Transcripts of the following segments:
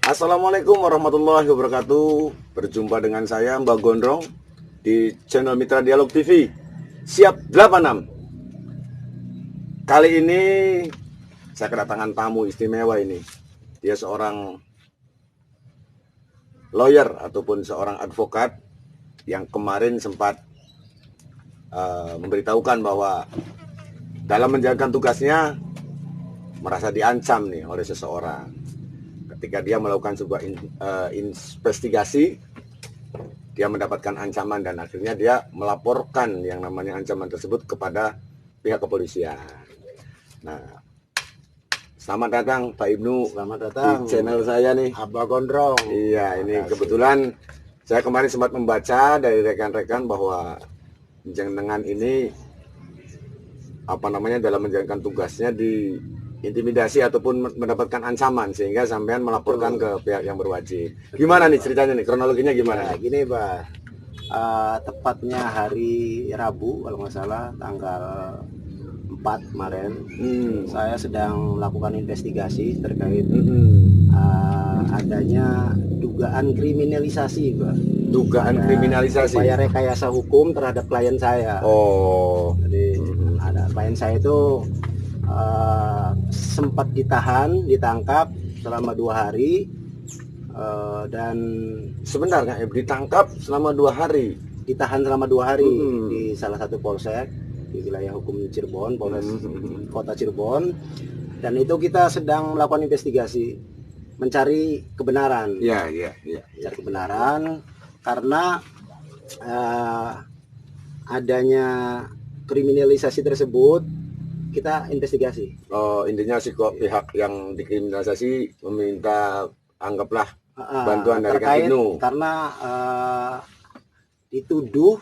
Assalamualaikum warahmatullahi wabarakatuh. Berjumpa dengan saya Mbak Gondrong di channel Mitra Dialog TV. Siap 86. Kali ini saya kedatangan tamu istimewa ini. Dia seorang lawyer ataupun seorang advokat yang kemarin sempat memberitahukan bahwa dalam menjalankan tugasnya merasa diancam nih oleh seseorang. Ketika dia melakukan sebuah investigasi, dia mendapatkan ancaman dan akhirnya dia melaporkan yang namanya ancaman tersebut kepada pihak kepolisian. Nah, selamat datang Pak Ibnu. Selamat datang di channel saya nih, Abah Gondrong. Iya, ini kebetulan saya kemarin sempat membaca dari rekan-rekan bahwa jenengan ini dalam menjalankan tugasnya diintimidasi ataupun mendapatkan ancaman sehingga sampean melaporkan ke pihak yang berwajib. Gimana nih ceritanya nih, kronologinya gimana? Nah, gini, Bah. Tepatnya hari Rabu kalau nggak salah, tanggal 4 kemarin, saya sedang melakukan investigasi terkait adanya dugaan kriminalisasi, Bah. Dugaan kriminalisasi. Upaya rekayasa hukum terhadap klien saya. Oh. Jadi ada klien saya itu sempat ditangkap selama 2 hari, dan sebentar nggak ditangkap selama 2 hari, ditahan selama 2 hari di salah satu polsek di wilayah hukum Cirebon, Polres Kota Cirebon, dan itu kita sedang melakukan investigasi mencari kebenaran. Mencari kebenaran karena adanya kriminalisasi tersebut. Kita investigasi. Oh, intinya sih kok pihak yang dikriminalisasi meminta anggaplah bantuan dari Kak Ibnu. Karena dituduh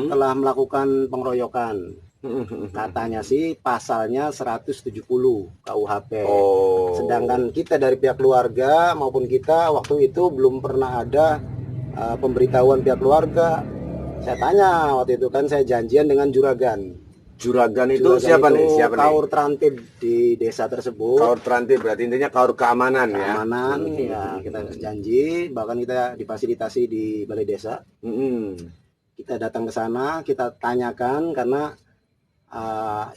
telah melakukan pengeroyokan. Katanya sih pasalnya 170 KUHP. Oh. Sedangkan kita dari pihak keluarga maupun kita waktu itu belum pernah ada pemberitahuan pihak keluarga. Saya tanya waktu itu kan, saya janjian dengan juragan. Juragan itu siapa nih? Kaur terantib di desa tersebut. Kaur terantib berarti intinya kaur keamanan ya. Keamanan ya, kita janji, bahkan kita difasilitasi di balai desa. Kita datang ke sana, kita tanyakan karena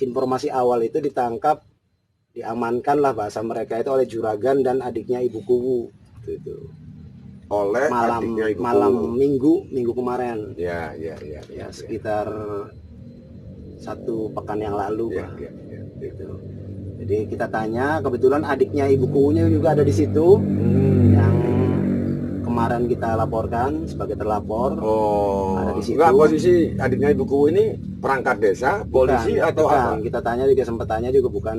informasi awal itu ditangkap, diamankan lah bahasa mereka itu oleh juragan dan adiknya Ibu Kuwu gitu. Oleh malam minggu kemarin. Ya, sekitar 1 pekan yang lalu, gitu. Jadi kita tanya, kebetulan adiknya Ibu Kuwunya juga ada di situ, yang kemarin kita laporkan sebagai terlapor. Oh, ada di situ. Enggak, posisi adiknya Ibu Kuwu ini perangkat desa, polisi atau apa? Kita tanya juga, sempat tanya juga, bukan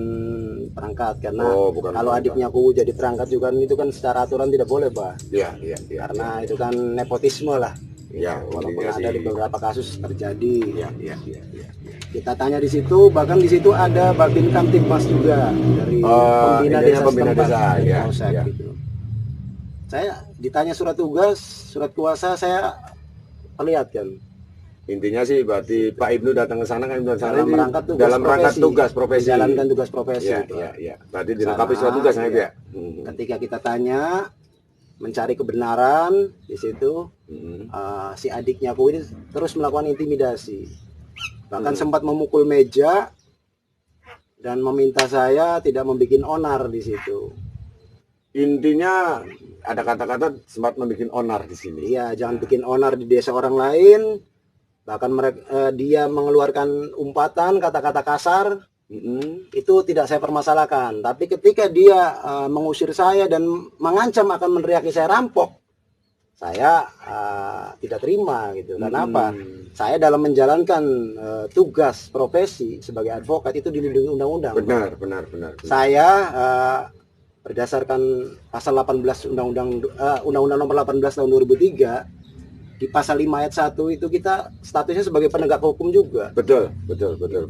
perangkat, karena kalau perangkat. adiknya Kuwu jadi perangkat juga itu kan secara aturan tidak boleh, Bah. Karena itu kan nepotisme lah. Ya, walaupun ada di beberapa kasus terjadi. Ya. Kita tanya di situ, bahkan di situ ada Babin Kamtibmas juga dari pembina desa setempat. Gitu. Saya ditanya surat tugas, surat kuasa, saya perlihatkan. Intinya sih berarti Pak Ibnu datang ke sana kan dalam rangka tugas profesi. Menjalankan tugas profesi. Iya. Berarti dilengkapi surat tugas ya. Ketika kita tanya, mencari kebenaran di situ, si adiknya aku ini terus melakukan intimidasi. Bahkan sempat memukul meja dan meminta saya tidak membuat onar di situ. Intinya ada kata-kata sempat membuat onar di sini. Iya, jangan bikin onar di desa orang lain. Bahkan dia mengeluarkan umpatan, kata-kata kasar. Itu tidak saya permasalahkan. Tapi ketika dia mengusir saya dan mengancam akan meneriaki saya rampok, saya tidak terima gitu. Kenapa? Saya dalam menjalankan tugas profesi sebagai advokat itu dilindungi undang-undang. Benar. Saya berdasarkan pasal 18 Undang-Undang Nomor 18 Tahun 2003, di pasal 5 ayat 1 itu kita statusnya sebagai penegak hukum juga. Betul.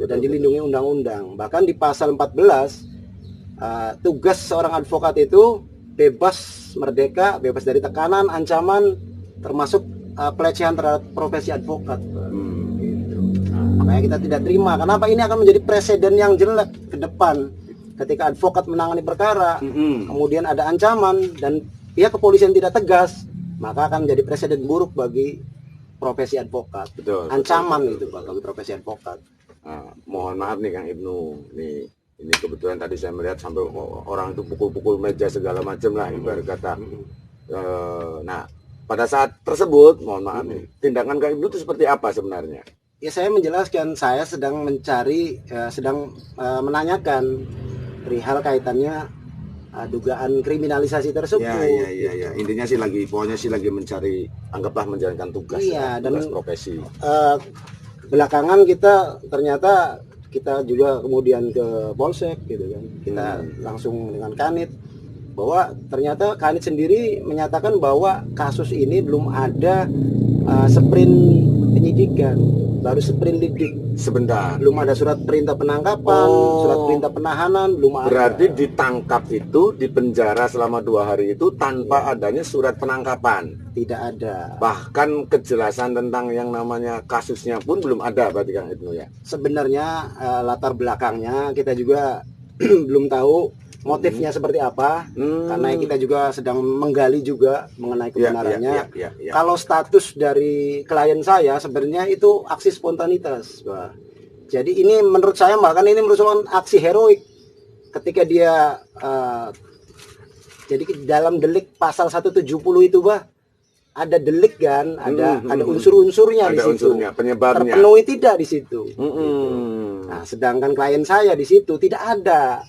Dan dilindungi undang-undang. Bahkan di pasal 14 tugas seorang advokat itu bebas merdeka, bebas dari tekanan, ancaman, termasuk pelecehan terhadap profesi advokat. Gitu. Makanya kita tidak terima. Kenapa? Ini akan menjadi presiden yang jelek ke depan. Ketika advokat menangani perkara, kemudian ada ancaman dan pihak kepolisian tidak tegas, maka akan menjadi presiden buruk bagi profesi advokat. Betul. Ancaman betul. itu Pak bagi profesi advokat. Nah, mohon maaf nih Kang Ibnu, ini kebetulan tadi saya melihat sampai orang itu pukul-pukul meja segala macam lah ibarat kata. Nah, pada saat tersebut, mohon maaf nih, tindakan Kang Ibnu itu seperti apa sebenarnya? Ya saya menjelaskan, saya sedang mencari, menanyakan perihal kaitannya dugaan kriminalisasi tersebut. Ya. Intinya sih pokoknya lagi mencari, anggaplah menjalankan tugas, tugas profesi. Belakangan kita ternyata kita juga kemudian ke Polsek gitu kan. Kita langsung dengan Kanit, bahwa ternyata Kanit sendiri menyatakan bahwa kasus ini belum ada sprint penyidikan, baru sprint lidik. Sebentar. Belum ada surat perintah penangkapan, surat perintah penahanan, belum ada. Berarti ditangkap itu, dipenjara selama 2 hari itu tanpa adanya surat penangkapan. Tidak ada. Bahkan kejelasan tentang yang namanya kasusnya pun belum ada, berarti Kang Ibnu ya. Sebenarnya latar belakangnya kita juga belum tahu motifnya seperti apa, karena kita juga sedang menggali juga mengenai kebenarannya. Kalau status dari klien saya sebenarnya itu aksi spontanitas, Pak. Jadi ini menurut saya bahkan ini merupakan aksi heroik ketika dia jadi dalam delik pasal 170 itu, Pak, ada delik kan, ada unsur-unsurnya di situ. Unsurnya, penyebabnya. Terpenuhi tidak di situ. Nah, sedangkan klien saya di situ tidak ada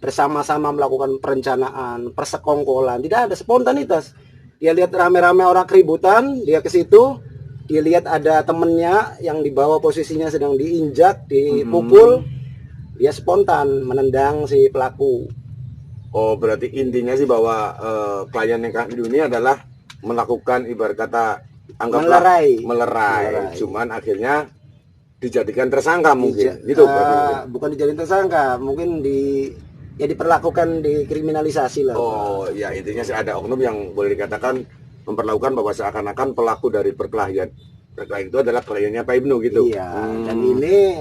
bersama-sama melakukan perencanaan, persekongkolan, tidak ada spontanitas. Dia lihat rame-rame orang keributan, dia ke situ, dia lihat ada temennya yang di bawah posisinya sedang diinjak, dipukul, dia spontan menendang si pelaku. Oh, berarti intinya sih bahwa klien yang Kang Ibnu ini adalah melakukan ibarat kata anggaplah melerai. Cuman akhirnya dijadikan tersangka mungkin, gitu. Bukan dijadikan tersangka, mungkin diperlakukan dikriminalisasi lah. Oh ya, intinya sih ada oknum yang boleh dikatakan memperlakukan bahwa seakan-akan pelaku dari perkelahian itu adalah kliennya Pak Ibnu gitu. Iya. Dan ini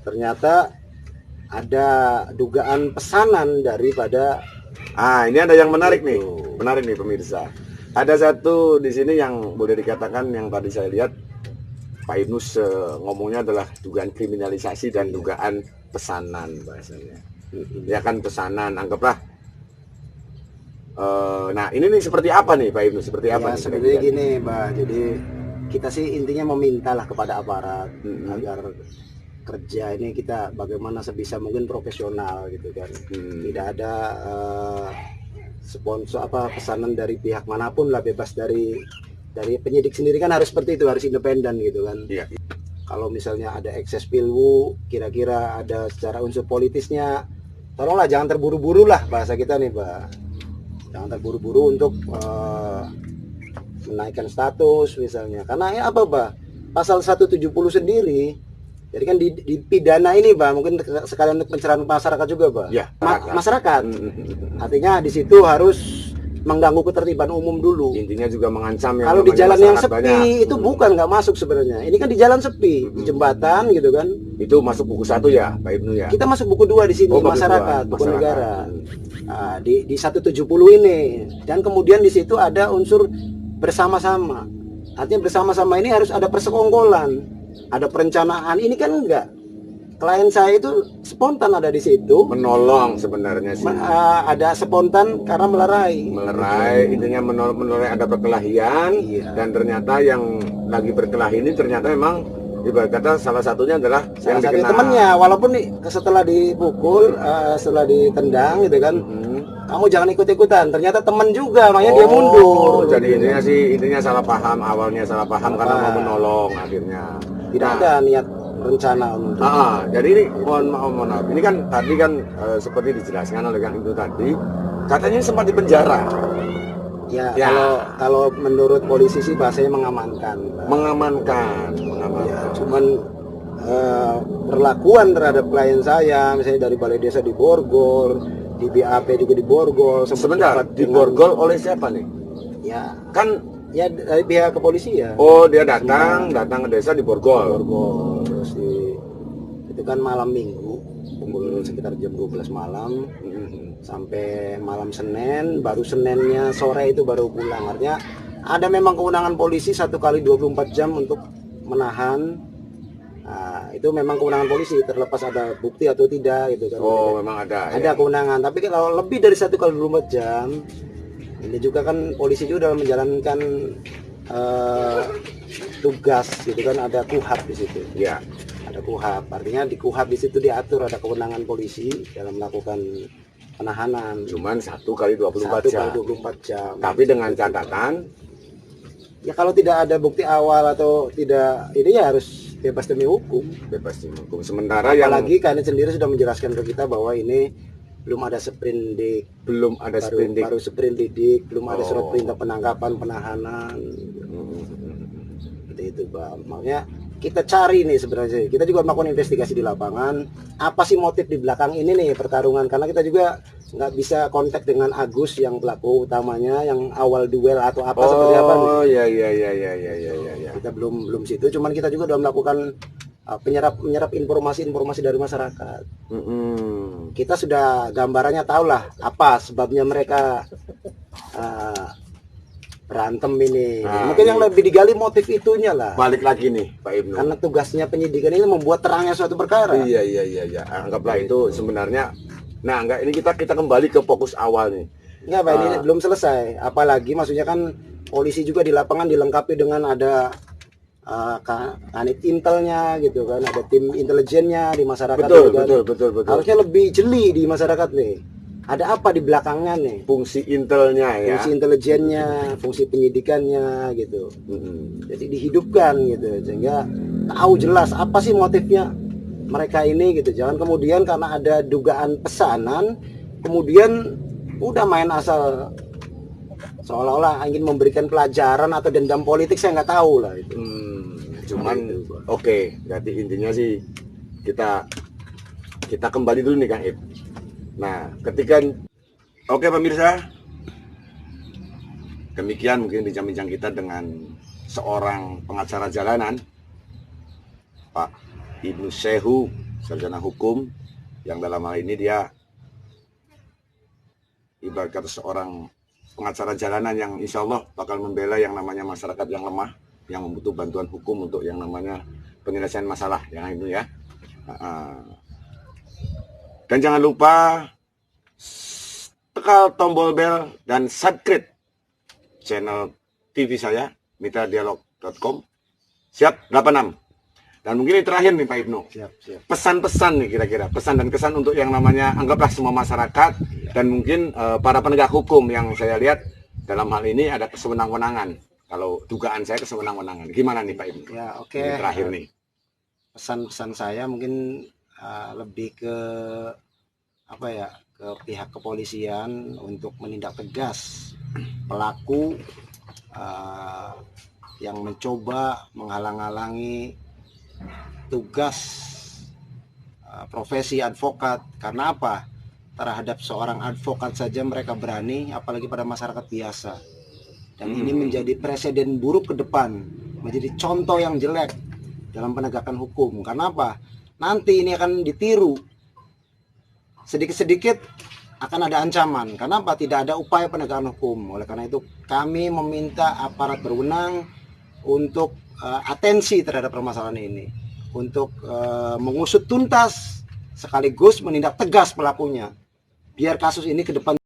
ternyata ada dugaan pesanan daripada. Ini ada yang menarik nih pemirsa. Ada satu di sini yang boleh dikatakan yang tadi saya lihat Pak Ibnu ngomongnya adalah dugaan kriminalisasi dan dugaan pesanan bahasanya. Ya kan, pesanan, anggaplah. Nah ini nih seperti apa nih Pak Ibnu? Seperti apa? Seperti gini, Mbak. Jadi kita sih intinya memintalah kepada aparat agar kerja ini kita bagaimana sebisa mungkin profesional gitu kan. Tidak ada sponsor pesanan dari pihak manapun lah, bebas dari penyidik sendiri kan harus seperti itu, harus independen gitu kan. Iya. Kalau misalnya ada ekses pilwu, kira-kira ada secara unsur politisnya, tolonglah jangan terburu-buru lah bahasa kita nih, Pak. Jangan terburu-buru untuk menaikkan status misalnya. Karena ya apa, Pak? Pasal 170 sendiri, jadi kan di pidana ini, Pak, mungkin sekalian untuk pencerahan masyarakat juga, Pak. Ya, masyarakat. Artinya di situ harus mengganggu ketertiban umum dulu. Intinya juga mengancam yang kalau di jalan yang sepi banyak. itu bukan nggak masuk sebenarnya. Ini kan di jalan sepi, di jembatan gitu kan. Itu masuk buku 1 ya, Pak Ibnu ya. Kita masuk buku 2 di sini, masyarakat, buku negara. Nah, di 170 ini, dan kemudian di situ ada unsur bersama-sama. Artinya bersama-sama ini harus ada persekongkolan, ada perencanaan. Ini kan enggak. Klien saya itu spontan ada di situ. Menolong sebenarnya sih. Ada spontan karena melerai. Intinya melerai ada perkelahian. Dan ternyata yang lagi berkelahi ini ternyata memang ibarat kata salah satunya adalah salah satu temannya. Walaupun setelah dipukul, setelah ditendang gitu kan, kamu jangan ikut-ikutan. Ternyata teman juga, makanya dia mundur. Jadi intinya salah paham, awalnya salah paham karena mau menolong akhirnya. Tidak ada niat rencana untuk. Jadi ini mohon maaf. Ini kan tadi kan seperti dijelaskan oleh Kang Ibnu tadi, katanya sempat dipenjara. Ya. Kalau menurut polisi sih bahasanya mengamankan. Mengamankan. Ya, cuman perlakuan terhadap klien saya, misalnya dari Balai Desa di Borgol, di BAP juga di Borgol. Sebentar, di Borgol oleh siapa nih? Ya, kan ya dari pihak kepolisian. Oh, dia datang ke desa di Borgol. Terus itu kan malam minggu. pukul sekitar jam 12 malam sampai malam Senin, baru Seninnya sore itu baru pulang. Artinya ada memang kewenangan polisi 1 kali 24 jam untuk menahan. Nah, itu memang kewenangan polisi, terlepas ada bukti atau tidak gitu kan. Oh, memang ada. Ada kewenangan, tapi kalau lebih dari 1 kali 24 jam, ini juga kan polisi juga dalam menjalankan tugas gitu kan, ada KUHAP di situ. Ya. Ada KUHAP, artinya di KUHAP di situ diatur ada kewenangan polisi dalam melakukan penahanan. Cuman 1 kali 24 1 jam. kali 24 jam. Tapi dengan catatan, Ya kalau tidak ada bukti awal atau tidak, ini ya harus bebas demi hukum. bebas dihukum. Sementara yang Apalagi kalian sendiri sudah menjelaskan ke kita bahwa ini belum ada sprindik, belum ada sprindik. baru sprindik, belum ada surat Oh. perintah penangkapan, penahanan. Seperti itu, Pak. Makanya kita cari nih sebenarnya, kita juga melakukan investigasi di lapangan. Apa sih motif di belakang ini nih pertarungan? Karena kita juga nggak bisa kontak dengan Agus yang pelaku utamanya, yang awal duel atau apa seperti apa. Oh, ya. Kita belum situ. Cuman kita juga sudah melakukan menyerap informasi dari masyarakat. Kita sudah gambarannya tahulah apa sebabnya mereka berantem ini. Nah, Mungkin yang lebih digali motif itunya lah. Balik lagi nih, Pak Ibnu. Karena tugasnya penyidikan ini membuat terangnya suatu perkara. Iya. Anggaplah itu sebenarnya. Nah, enggak, ini kita kembali ke fokus awal nih. Enggak, Pak, ini belum selesai. Apalagi maksudnya kan polisi juga di lapangan dilengkapi dengan ada kanit intelnya gitu kan, ada tim intelijennya di masyarakat. Betul. Harusnya lebih jeli di masyarakat nih. Ada apa di belakangnya nih? Fungsi intelnya ya. Fungsi intelijennya, fungsi penyidikannya gitu. Jadi dihidupkan gitu sehingga tahu jelas apa sih motifnya mereka ini gitu. Jangan kemudian karena ada dugaan pesanan kemudian udah main asal seolah-olah ingin memberikan pelajaran atau dendam politik, saya nggak tahu lah itu. Cuman oke, berarti intinya sih kita kembali dulu nih Kang Ib. Nah, ketika oke pemirsa, demikian mungkin bincang-bincang kita dengan seorang pengacara jalanan, Pak Ibnu Sehu, sarjana hukum, yang dalam hal ini dia ibarat kata seorang pengacara jalanan yang insya Allah bakal membela yang namanya masyarakat yang lemah, yang membutuh bantuan hukum untuk yang namanya penyelesaian masalah, yang itu ya. Dan jangan lupa tekan tombol bel dan subscribe channel TV saya, mitradialog.com. Siap 86. Dan mungkin ini terakhir nih Pak Ibnu. Siap. Pesan-pesan nih kira-kira, pesan dan kesan untuk yang namanya anggaplah semua masyarakat dan mungkin para penegak hukum yang saya lihat dalam hal ini ada kesewenang-wenangan. Kalau dugaan saya kesewenang-wenangan. Gimana nih Pak Ibnu? Ya, oke. Ini terakhir nih. Pesan-pesan saya mungkin lebih ke apa ya, ke pihak kepolisian untuk menindak tegas pelaku yang mencoba menghalang-halangi tugas profesi advokat. Karena apa? Terhadap seorang advokat saja mereka berani, apalagi pada masyarakat biasa. Dan ini menjadi presiden buruk ke depan, menjadi contoh yang jelek dalam penegakan hukum. Karena apa? Nanti ini akan ditiru. Sedikit-sedikit akan ada ancaman. Karena apa? Tidak ada upaya penegakan hukum. Oleh karena itu kami meminta aparat berwenang untuk atensi terhadap permasalahan ini, untuk mengusut tuntas sekaligus menindak tegas pelakunya, biar kasus ini ke depan